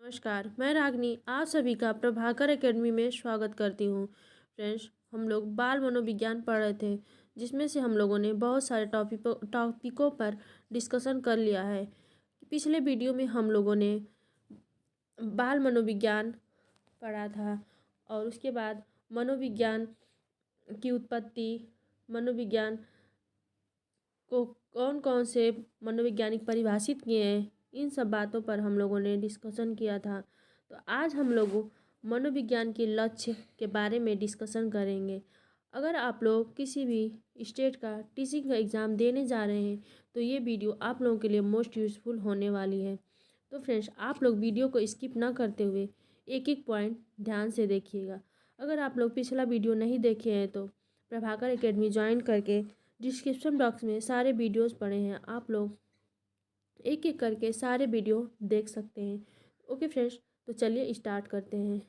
नमस्कार, मैं रागनी आप सभी का प्रभाकर एकेडमी में स्वागत करती हूँ। फ्रेंड्स, हम लोग बाल मनोविज्ञान पढ़ रहे थे, जिसमें से हम लोगों ने बहुत सारे टॉपिकों पर डिस्कशन कर लिया है। पिछले वीडियो में हम लोगों ने बाल मनोविज्ञान पढ़ा था और उसके बाद मनोविज्ञान की उत्पत्ति, मनोविज्ञान को कौन कौन से मनोवैज्ञानिक परिभाषित किए हैं, इन सब बातों पर हम लोगों ने डिस्कशन किया था। तो आज हम लोग मनोविज्ञान के लक्ष्य के बारे में डिस्कशन करेंगे। अगर आप लोग किसी भी स्टेट का टीचिंग का एग्ज़ाम देने जा रहे हैं तो ये वीडियो आप लोगों के लिए मोस्ट यूज़फुल होने वाली है। तो फ्रेंड्स, आप लोग वीडियो को स्किप ना करते हुए एक एक पॉइंट ध्यान से देखिएगा। अगर आप लोग पिछला वीडियो नहीं देखे हैं तो प्रभाकर एकेडमी ज्वाइन करके डिस्क्रिप्शन बॉक्स में सारे वीडियोस पड़े हैं, आप लोग एक एक करके सारे वीडियो देख सकते हैं। ओके फ्रेंड्स, तो चलिए स्टार्ट करते हैं।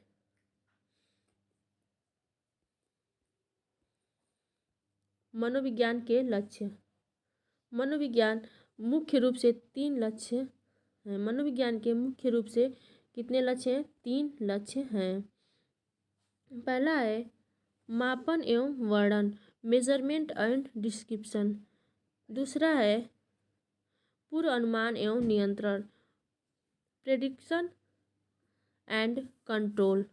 मनोविज्ञान के लक्ष्य। मनोविज्ञान मुख्य रूप से 3 लक्ष्य हैं। मनोविज्ञान के मुख्य रूप से कितने लक्ष्य हैं? 3 लक्ष्य हैं। पहला है मापन एवं वर्णन, मेजरमेंट एंड डिस्क्रिप्शन। दूसरा है पूर्व अनुमान एवं नियंत्रण, प्रेडिक्शन एंड कंट्रोल।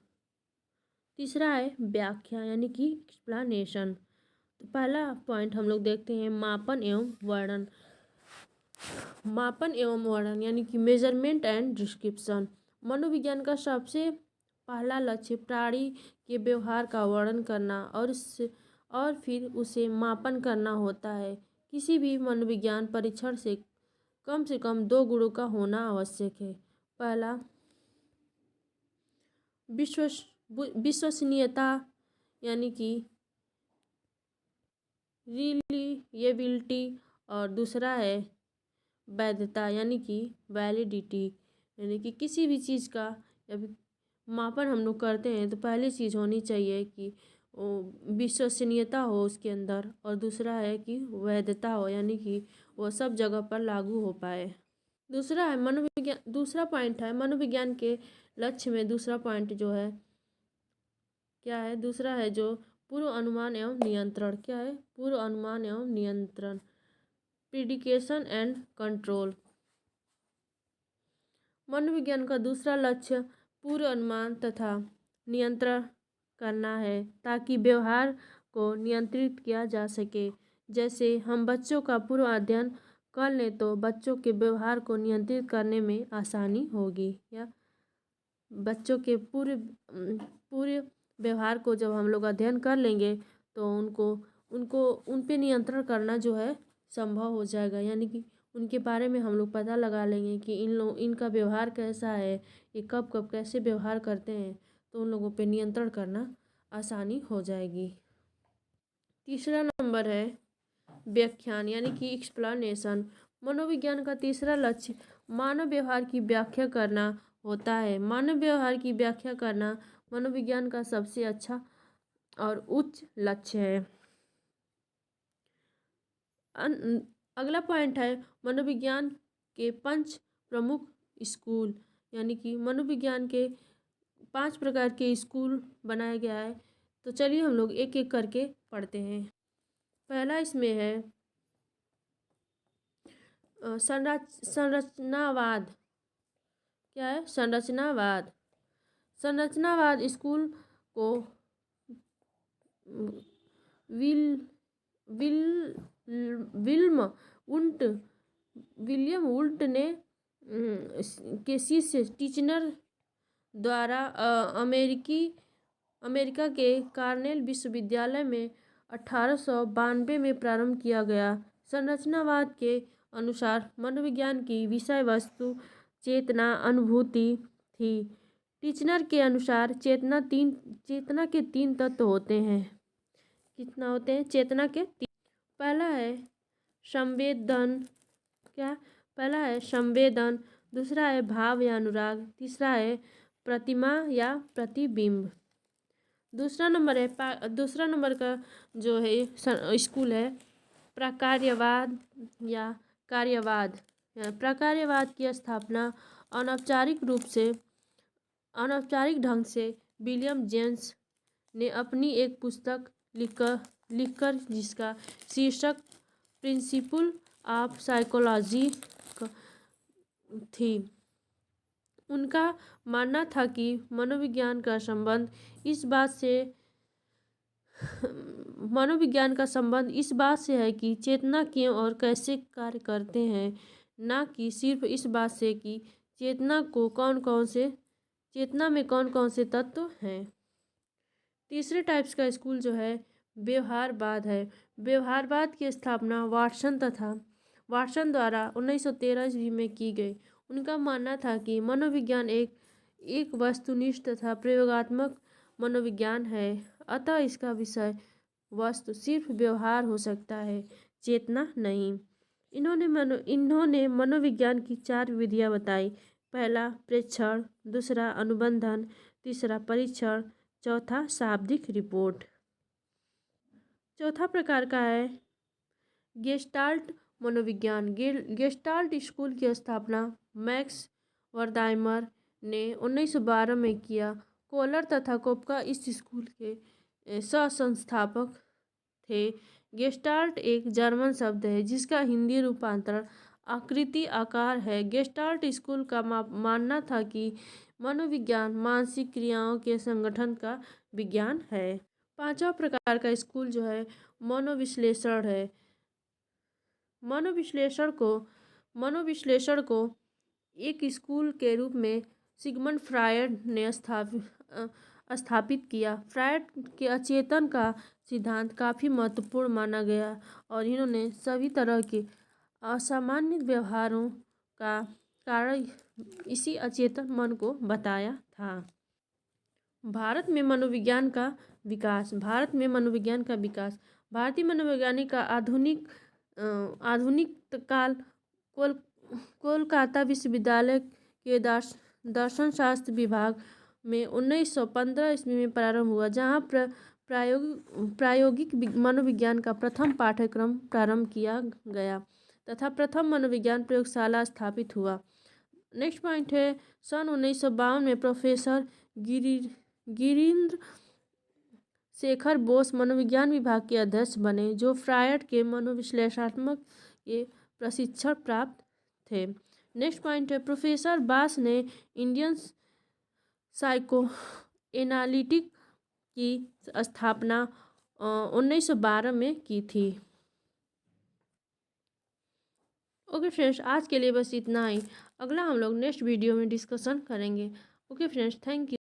तीसरा है व्याख्या यानी कि एक्सप्लेनेशन। तो पहला पॉइंट हम लोग देखते हैं मापन एवं वर्णन। मापन एवं वर्णन यानी कि मेजरमेंट एंड डिस्क्रिप्शन। मनोविज्ञान का सबसे पहला लक्ष्य प्राणी के व्यवहार का वर्णन करना और फिर उसे मापन करना होता है। किसी भी मनोविज्ञान परीक्षण से कम 2 गुणों का होना आवश्यक है। पहला विश्वसनीयता यानी कि रिलीएबिलिटी, और दूसरा है वैधता यानी कि वैलिडिटी। यानी कि किसी भी चीज़ का जब मापन हम लोग करते हैं तो पहली चीज़ होनी चाहिए कि विश्वसनीयता हो उसके अंदर, और दूसरा है कि वैधता हो यानी कि वो सब जगह पर लागू हो पाए। दूसरा है मनोविज्ञान, दूसरा पॉइंट है मनोविज्ञान के लक्ष्य में दूसरा पॉइंट जो है क्या है? दूसरा है जो पूर्व अनुमान एवं नियंत्रण। क्या है? पूर्व अनुमान एवं नियंत्रण, प्रिडिकेशन एंड कंट्रोल। मनोविज्ञान का दूसरा लक्ष्य पूर्व अनुमान तथा नियंत्रण करना है ताकि व्यवहार को नियंत्रित किया जा सके। जैसे हम बच्चों का पूर्व अध्ययन कर लें तो बच्चों के व्यवहार को नियंत्रित करने में आसानी होगी, या बच्चों के पूरे व्यवहार को जब हम लोग अध्ययन कर लेंगे तो उन पे नियंत्रण करना जो है संभव हो जाएगा। यानी कि उनके बारे में हम लोग पता लगा लेंगे कि इनका व्यवहार कैसा है, ये कब कब कैसे व्यवहार करते हैं, तो उन लोगों पे नियंत्रण करना आसानी हो जाएगी। तीसरा नंबर है व्याख्यान यानी कि एक्सप्लेनेशन। मनोविज्ञान का तीसरा लक्ष्य मानव व्यवहार की व्याख्या करना होता है। मानव व्यवहार की व्याख्या करना मनोविज्ञान का सबसे अच्छा और उच्च लक्ष्य है। अगला पॉइंट है मनोविज्ञान के 5 प्रमुख स्कूल, यानी कि मनोविज्ञान के 5 प्रकार के स्कूल बनाया गया है। तो चलिए हम लोग एक एक करके पढ़ते हैं। पहला इसमें है संरचनावाद। क्या है? संरचनावाद। संरचनावाद स्कूल को विलियम वुल्ट ने के शिष्य टीचनर द्वारा अमेरिका के कार्नेल विश्वविद्यालय में 1892 में प्रारंभ किया गया। संरचनावाद के अनुसार मनोविज्ञान की विषय वस्तु चेतना अनुभूति थी। टीचनर के अनुसार चेतना के 3 तत्व होते हैं। कितना होते हैं? चेतना के 3। पहला है संवेदन। क्या? पहला है संवेदन, दूसरा है भाव या अनुराग, तीसरा है प्रतिमा या प्रतिबिंब। दूसरा नंबर का जो है स्कूल है प्रकार्यवाद या कार्यवाद। प्रकार्यवाद की स्थापना अनौपचारिक रूप से अनौपचारिक ढंग से विलियम जेम्स ने अपनी एक पुस्तक लिखकर जिसका शीर्षक प्रिंसिपल ऑफ साइकोलॉजी थी। उनका मानना था कि मनोविज्ञान का संबंध इस बात से है कि चेतना क्यों और कैसे कार्य करते हैं, ना कि सिर्फ इस बात से कि चेतना में कौन कौन से तत्व हैं। तीसरे टाइप्स का स्कूल जो है व्यवहारवाद है। व्यवहारवाद की स्थापना वाटसन द्वारा 1913 ईस्वी में की गई। उनका मानना था कि मनोविज्ञान एक वस्तुनिष्ठ तथा प्रयोगात्मक मनोविज्ञान है, अतः इसका विषय वस्तु सिर्फ व्यवहार हो सकता है, चेतना नहीं। इन्होंने मनोविज्ञान की 4 विधियां बताई। पहला प्रेक्षण, दूसरा अनुबंधन, तीसरा परीक्षण, चौथा शाब्दिक रिपोर्ट। चौथा प्रकार का है गेस्टाल्ट मनोविज्ञान। गेस्टाल्ट स्कूल की स्थापना मैक्स वर्दाइमर ने 1912 में किया। कोलर तथा कोपका इस स्कूल के सह-संस्थापक थे। गेस्टाल्ट एक जर्मन शब्द है जिसका हिंदी रूपांतरण आकृति आकार है। गेस्टाल्ट स्कूल का मानना था कि मनोविज्ञान मानसिक क्रियाओं के संगठन का विज्ञान है। पांचवा प्रकार का स्कूल जो है मनोविश्लेषण है। मनोविश्लेषण को एक स्कूल के रूप में सिगमंड फ्रायड ने स्थापित किया। फ्रायड के अचेतन का सिद्धांत काफ़ी महत्वपूर्ण माना गया और इन्होंने सभी तरह के असामान्य व्यवहारों का कारण इसी अचेतन मन को बताया था। भारत में मनोविज्ञान का विकास। भारतीय मनोवैज्ञानिक का आधुनिक काल कोलकाता विश्वविद्यालय के दर्शन शास्त्र विभाग में 1915 ईस्वी में प्रारंभ हुआ, जहां प्रायोगिक मनोविज्ञान का प्रथम पाठ्यक्रम प्रारंभ किया गया तथा प्रथम मनोविज्ञान प्रयोगशाला स्थापित हुआ। नेक्स्ट पॉइंट है सन 1952 में प्रोफेसर गिरीन्द्र शेखर बोस मनोविज्ञान विभाग के अध्यक्ष बने, जो फ्रायड के मनोविश्लेषणात्मक के प्रशिक्षण प्राप्त थे। नेक्स्ट पॉइंट है प्रोफेसर बास ने इंडियन साइको एनालिटिक की स्थापना 1912 में की थी। ओके फ्रेंड्स, आज के लिए बस इतना ही। अगला हम लोग नेक्स्ट वीडियो में डिस्कशन करेंगे। Okay friends, thank you.